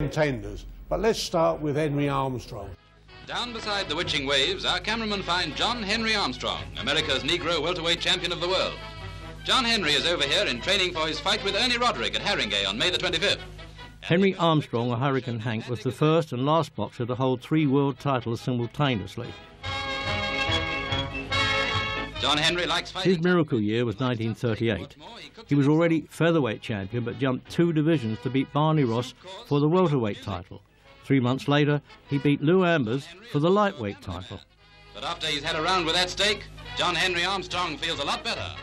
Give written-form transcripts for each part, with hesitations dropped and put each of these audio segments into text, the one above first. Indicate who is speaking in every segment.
Speaker 1: contenders, but let's start with Henry Armstrong.
Speaker 2: Down beside the witching waves, our cameramen find John Henry Armstrong, America's Negro welterweight champion of the world. John Henry is over here in training for his fight with Ernie Roderick at Haringey on May the 25th.
Speaker 3: Henry Armstrong, or Hurricane Hank, was the first and last boxer to hold 3 world titles simultaneously.
Speaker 2: John Henry likes fighting.
Speaker 3: His miracle year was 1938. He was already featherweight champion, but jumped 2 divisions to beat Barney Ross for the welterweight title. 3 months later, he beat Lou Ambers for the lightweight title.
Speaker 2: But after he's had a round with that stake, John Henry Armstrong feels a lot better.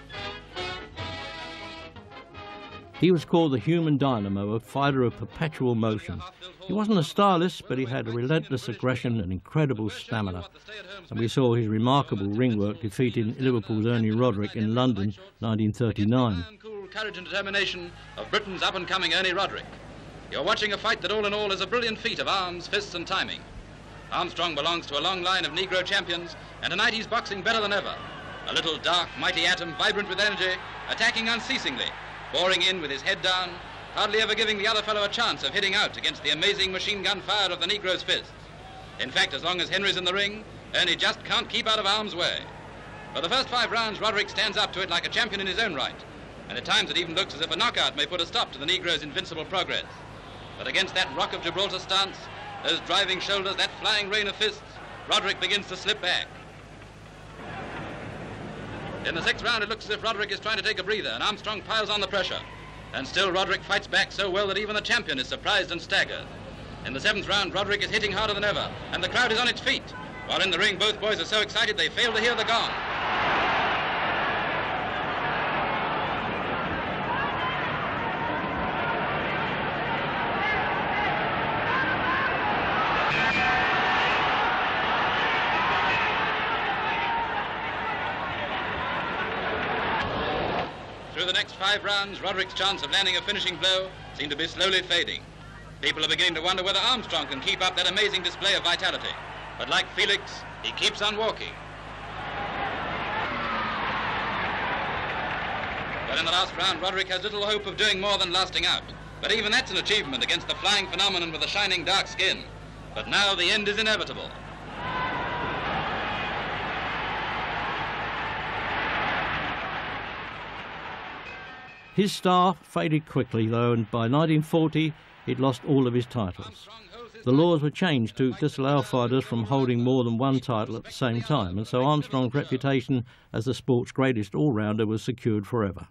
Speaker 3: He was called the human dynamo, a fighter of perpetual motion. He wasn't a stylist, but he had a relentless aggression and incredible stamina. And we saw his remarkable ring work defeating Liverpool's Ernie Roderick in London, 1939.
Speaker 2: Cool courage and determination of Britain's up-and-coming Ernie Roderick. You're watching a fight that all in all is a brilliant feat of arms, fists and timing. Armstrong belongs to a long line of Negro champions, and tonight he's boxing better than ever. A little dark, mighty atom, vibrant with energy, attacking unceasingly, boring in with his head down, hardly ever giving the other fellow a chance of hitting out against the amazing machine gun fire of the Negro's fists. In fact, as long as Henry's in the ring, Ernie just can't keep out of harm's way. For the first 5 rounds, Roderick stands up to it like a champion in his own right, and at times it even looks as if a knockout may put a stop to the Negro's invincible progress. But against that Rock of Gibraltar stance, those driving shoulders, that flying rain of fists, Roderick begins to slip back. In the 6th round, it looks as if Roderick is trying to take a breather, and Armstrong piles on the pressure. And still, Roderick fights back so well that even the champion is surprised and staggered. In the 7th round, Roderick is hitting harder than ever, and the crowd is on its feet. While in the ring, both boys are so excited they fail to hear the gong. Through the next 5 rounds, Roderick's chance of landing a finishing blow seemed to be slowly fading. People are beginning to wonder whether Armstrong can keep up that amazing display of vitality. But like Felix, he keeps on walking. But in the last round, Roderick has little hope of doing more than lasting out. But even that's an achievement against the flying phenomenon with the shining dark skin. But now the end is inevitable.
Speaker 3: His star faded quickly, though, and by 1940, he'd lost all of his titles. The laws were changed to disallow fighters from holding more than 1 title at the same time, and so Armstrong's reputation as the sport's greatest all-rounder was secured forever.